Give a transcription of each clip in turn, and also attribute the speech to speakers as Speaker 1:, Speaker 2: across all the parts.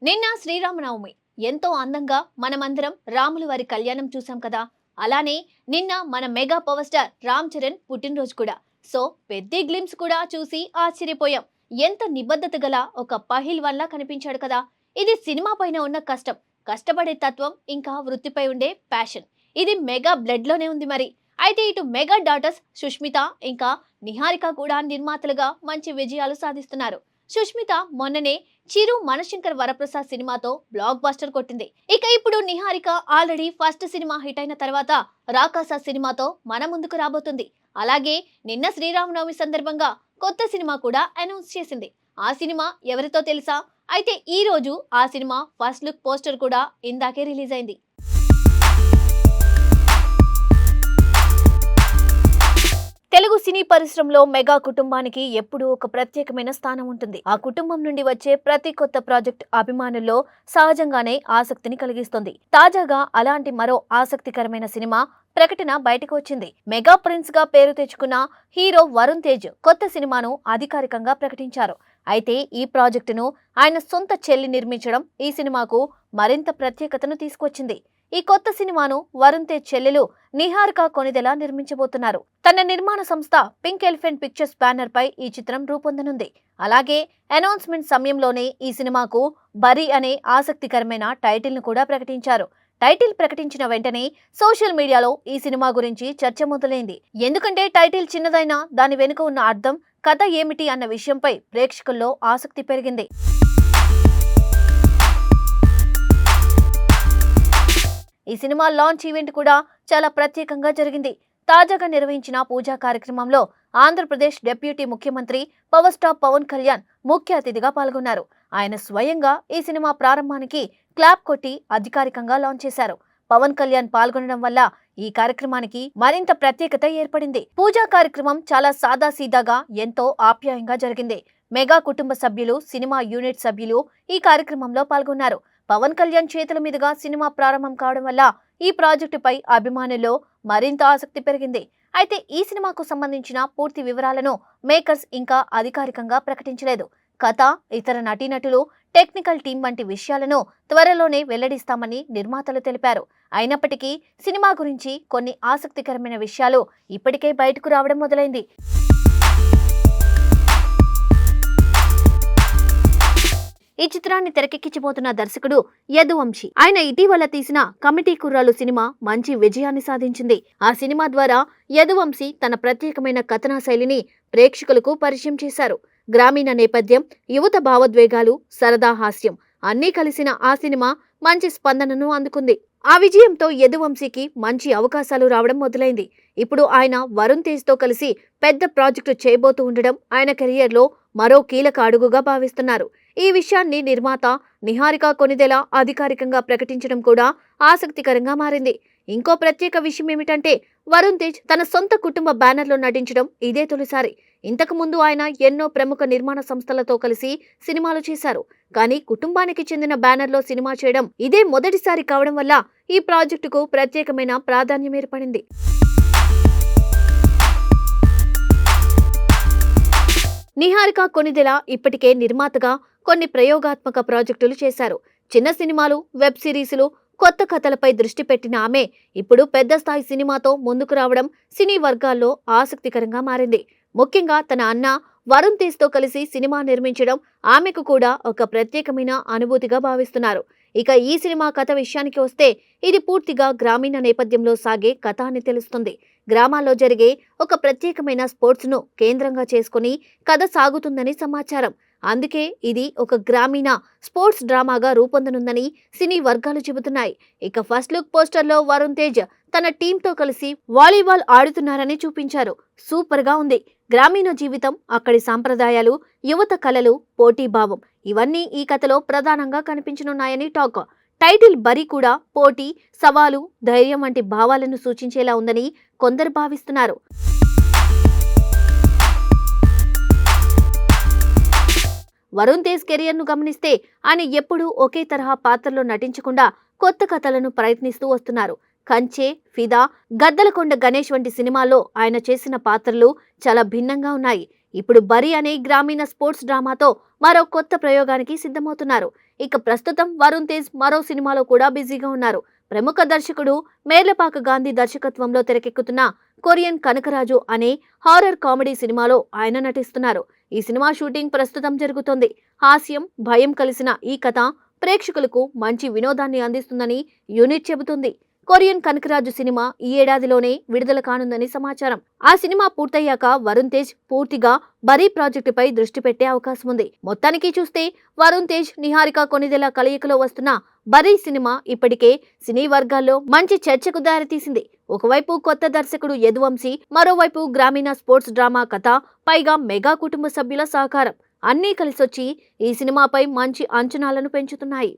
Speaker 1: నిన్న శ్రీరామనవమి ఎంతో అందంగా మనమందరం రాముల వారి కళ్యాణం చూసాం కదా. అలానే నిన్న మన mega power star Ram Charan పుట్టినరోజు కూడా. సో పెద్ద గ్లిమ్స్ కూడా చూసి ఆశ్చర్యపోయాం. ఎంత నిబద్ధత గల ఒక పహిల్వాన్ లా కనిపించాడు కదా. ఇది సినిమా పైన ఉన్న కష్టం, కష్టపడే తత్వం, ఇంకా వృత్తిపై ఉండే ప్యాషన్. ఇది మెగా బ్లడ్ లోనే ఉంది మరి. అయితే ఇటు మెగా డాటర్స్ సుష్మిత ఇంకా నిహారిక కూడా నిర్మాతలుగా మంచి విజయాలు సాధిస్తున్నారు. సుష్మిత మొన్ననే చిరు మనశంకర్ వరప్రసాద్ సినిమాతో బ్లాక్ బస్టర్ కొట్టింది. ఇక ఇప్పుడు Niharika already first cinema hit అయిన తర్వాత రాకాస సినిమాతో మన ముందుకు రాబోతుంది. అలాగే నిన్న శ్రీరామనవమి సందర్భంగా కొత్త సినిమా కూడా అనౌన్స్ చేసింది. ఆ సినిమా ఎవరితో తెలుసా? అయితే ఈ రోజు ఆ సినిమా ఫస్ట్ లుక్ పోస్టర్ కూడా ఇందాకే రిలీజ్ అయింది. తెలుగు సినీ పరిశ్రమలో మెగా కుటుంబానికి ఎప్పుడూ ఒక ప్రత్యేకమైన స్థానం ఉంటుంది. ఆ కుటుంబం నుండి వచ్చే ప్రతి కొత్త ప్రాజెక్ట్ అభిమానుల్లో సహజంగానే ఆసక్తిని కలిగిస్తుంది. తాజాగా అలాంటి మరో ఆసక్తికరమైన సినిమా ప్రకటన బయటకు వచ్చింది. మెగా ప్రిన్స్ గా పేరు తెచ్చుకున్న హీరో వరుణ్ తేజ్ కొత్త సినిమాను అధికారికంగా ప్రకటించారు. అయితే ఈ ప్రాజెక్టును ఆయన సొంత చెల్లి నిర్మించడం ఈ సినిమాకు మరింత ప్రత్యేకతను తీసుకొచ్చింది. ఈ కొత్త సినిమాను వరుణ్ తేజ్ చెల్లెలు నిహారిక కొనిదెల నిర్మించబోతున్నారు. తన నిర్మాణ సంస్థ పింక్ ఎలిఫెంట్ పిక్చర్స్ బ్యానర్ పై ఈ చిత్రం రూపొందనుంది. అలాగే అనౌన్స్మెంట్ సమయంలోనే ఈ సినిమాకు బరీ అనే ఆసక్తికరమైన టైటిల్ ను కూడా ప్రకటించారు. టైటిల్ ప్రకటించిన వెంటనే సోషల్ మీడియాలో ఈ సినిమా గురించి చర్చ మొదలైంది. ఎందుకంటే టైటిల్ చిన్నదైనా దాని వెనుక ఉన్న అర్థం, కథ ఏమిటి అన్న విషయంపై ప్రేక్షకుల్లో ఆసక్తి పెరిగింది. ఈ సినిమా లాంచ్ ఈవెంట్ కూడా చాలా ప్రత్యేకంగా జరిగింది. తాజాగా నిర్వహించిన పూజా కార్యక్రమంలో ఆంధ్రప్రదేశ్ డిప్యూటీ ముఖ్యమంత్రి పవర్ స్టార్ పవన్ కళ్యాణ్ ముఖ్య అతిథిగా పాల్గొన్నారు. ఆయన స్వయంగా ఈ సినిమా ప్రారంభానికి క్లాప్ కొట్టి అధికారికంగా లాంచ్ చేశారు. పవన్ కళ్యాణ్ పాల్గొనడం వల్ల ఈ కార్యక్రమానికి మరింత ప్రత్యేకత ఏర్పడింది. పూజా కార్యక్రమం చాలా సాదాసీదాగా ఎంతో ఆప్యాయంగా జరిగింది. మెగా కుటుంబ సభ్యులు, సినిమా యూనిట్ సభ్యులు ఈ కార్యక్రమంలో పాల్గొన్నారు. పవన్ కళ్యాణ్ చేతుల మీదుగా సినిమా ప్రారంభం కావడం వల్ల ఈ ప్రాజెక్టుపై అభిమానుల్లో మరింత ఆసక్తి పెరిగింది. అయితే ఈ సినిమాకు సంబంధించిన పూర్తి వివరాలను మేకర్స్ ఇంకా అధికారికంగా ప్రకటించలేదు. కథ, ఇతర నటీనటులు, టెక్నికల్ టీం వంటి విషయాలను త్వరలోనే వెల్లడిస్తామని నిర్మాతలు తెలిపారు. అయినప్పటికీ సినిమా గురించి కొన్ని ఆసక్తికరమైన విషయాలు ఇప్పటికే బయటకు రావడం మొదలైంది. ఈ చిత్రాన్ని తెరకెక్కించబోతున్న దర్శకుడు యదువంశీ. ఆయన ఇటీవల తీసిన కమిటీ కుర్రాళ్ళు సినిమా మంచి విజయాన్ని సాధించింది. ఆ సినిమా ద్వారా యదువంశీ తన ప్రత్యేకమైన కథనా శైలిని ప్రేక్షకులకు పరిచయం చేశారు. గ్రామీణ నేపథ్యం, యువత భావోద్వేగాలు, సరదా హాస్యం అన్నీ కలిసిన ఆ సినిమా మంచి స్పందనను అందుకుంది. ఆ విజయంతో యదువంశీకి మంచి అవకాశాలు రావడం మొదలైంది. ఇప్పుడు ఆయన వరుణ్ తేజ్ తో కలిసి పెద్ద ప్రాజెక్టు చేయబోతూ ఉండడం ఆయన కెరియర్లో మరో కీలక అడుగుగా భావిస్తున్నారు. ఈ విషయాన్ని నిర్మాత నిహారిక కొనిదెల అధికారికంగా ప్రకటించడం కూడా ఆసక్తికరంగా మారింది. ఇంకో ప్రత్యేక విషయం ఏమిటంటే వరుణ్ తేజ్ తన సొంత కుటుంబ బ్యానర్లో నటించడం ఇదే తొలిసారి. ఇంతకు ముందు ఆయన ఎన్నో ప్రముఖ నిర్మాణ సంస్థలతో కలిసి సినిమాలు చేశారు. కానీ కుటుంబానికి చెందిన బ్యానర్లో సినిమా చేయడం ఇదే మొదటిసారి కావడం వల్ల ఈ ప్రాజెక్టుకు ప్రత్యేకమైన ప్రాధాన్యం ఏర్పడింది. నిహారిక కొనిదెల ఇప్పటికే నిర్మాతగా కొన్ని ప్రయోగాత్మక ప్రాజెక్టులు చేశారు. చిన్న సినిమాలు, వెబ్ సిరీసులు, కొత్త కథలపై దృష్టి పెట్టిన ఆమె ఇప్పుడు పెద్ద స్థాయి సినిమాతో ముందుకు రావడం సినీ వర్గాల్లో ఆసక్తికరంగా మారింది. ముఖ్యంగా తన అన్న వరుణ్ తేజ్ తో కలిసి సినిమా నిర్మించడం ఆమెకు కూడా ఒక ప్రత్యేకమైన అనుభూతిగా భావిస్తున్నారు. ఇక ఈ సినిమా కథ విషయానికి వస్తే ఇది పూర్తిగా గ్రామీణ నేపథ్యంలో సాగే కథ అని తెలుస్తుంది. గ్రామాల్లో జరిగే ఒక ప్రత్యేకమైన స్పోర్ట్స్ ను కేంద్రంగా చేసుకుని కథ సాగుతుందని సమాచారం. అందుకే ఇది ఒక గ్రామీణ స్పోర్ట్స్ డ్రామాగా రూపొందనుందని సినీ వర్గాలు చెబుతున్నాయి. ఇక ఫస్ట్ లుక్ పోస్టర్లో వరుణ్ తేజ్ తన టీంతో కలిసి వాలీబాల్ ఆడుతున్నారని చూపించారు. సూపర్ గా ఉంది. గ్రామీణ జీవితం, అక్కడి సాంప్రదాయాలు, యువత కళలు, పోటీభావం ఇవన్నీ ఈ కథలో ప్రధానంగా కనిపించనున్నాయని టాక్. టైటిల్ బరీ కూడా పోటీ, సవాలు, ధైర్యం వంటి భావాలను సూచించేలా ఉందని కొందరు భావిస్తున్నారు. వరుణ్ తేజ్ కెరియర్ ను గమనిస్తే ఆయన ఎప్పుడూ ఒకే తరహా పాత్రలో నటించకుండా కొత్త కథలను ప్రయత్నిస్తూ వస్తున్నారు. కంచె, ఫిదా, గద్దలకొండ గణేష్ వంటి సినిమాల్లో ఆయన చేసిన పాత్రలు చాలా భిన్నంగా ఉన్నాయి. ఇప్పుడు బరి అనే గ్రామీణ స్పోర్ట్స్ డ్రామాతో మరో కొత్త ప్రయోగానికి సిద్ధమవుతున్నారు. ఇక ప్రస్తుతం వరుణ్ తేజ్ మరో సినిమాలో కూడా బిజీగా ఉన్నారు. ప్రముఖ దర్శకుడు మేర్లపాక గాంధీ దర్శకత్వంలో తెరకెక్కుతున్న కొరియన్ కనకరాజు అనే హారర్ కామెడీ సినిమాలో ఆయన నటిస్తున్నారు. ఈ సినిమా షూటింగ్ ప్రస్తుతం జరుగుతోంది. హాస్యం, భయం కలిసిన ఈ కథ ప్రేక్షకులకు మంచి వినోదాన్ని అందిస్తుందని యూనిట్ చెబుతుంది. కొరియన్ కనకరాజు సినిమా ఈ ఏడాదిలోనే విడుదల కానుందని సమాచారం. ఆ సినిమా పూర్తయ్యాక వరుణ్ తేజ్ పూర్తిగా బరీ ప్రాజెక్టుపై దృష్టి పెట్టే అవకాశం ఉంది. మొత్తానికి చూస్తే వరుణ్ తేజ్, నిహారిక కొనిదెల కలయికలో వస్తున్న బరీ సినిమా ఇప్పటికే సినీ వర్గాల్లో మంచి చర్చకు దారితీసింది. ఒకవైపు కొత్త దర్శకుడు యదువంశీ, మరోవైపు గ్రామీణ స్పోర్ట్స్ డ్రామా కథ, పైగా మెగా కుటుంబ సభ్యుల సహకారం అన్నీ కలిసొచ్చి ఈ సినిమాపై మంచి అంచనాలను పెంచుతున్నాయి.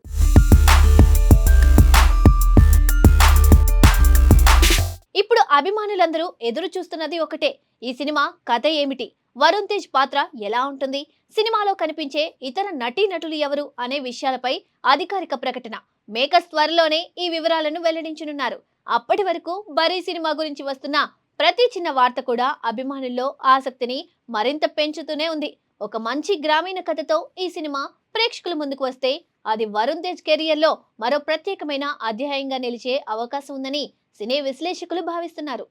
Speaker 1: ఇప్పుడు అభిమానులందరూ ఎదురు చూస్తున్నది ఒకటే, ఈ సినిమా కథ ఏమిటి, వరుణ్ తేజ్ పాత్ర ఎలా ఉంటుంది, సినిమాలో కనిపించే ఇతర నటీనటులు ఎవరు అనే విషయాలపై అధికారిక ప్రకటన. మేకర్స్ త్వరలోనే ఈ వివరాలను వెల్లడించనున్నారు. అప్పటి వరకు బరీ సినిమా గురించి వస్తున్న ప్రతి చిన్న వార్త కూడా అభిమానుల్లో ఆసక్తిని మరింత పెంచుతూనే ఉంది. ఒక మంచి గ్రామీణ కథతో ఈ సినిమా ప్రేక్షకుల ముందుకు వస్తే అది వరుణ్ తేజ్ కెరియర్లో మరో ప్రత్యేకమైన అధ్యాయంగా నిలిచే అవకాశం ఉందని సినీ విశ్లేషకులు భావిస్తున్నారు.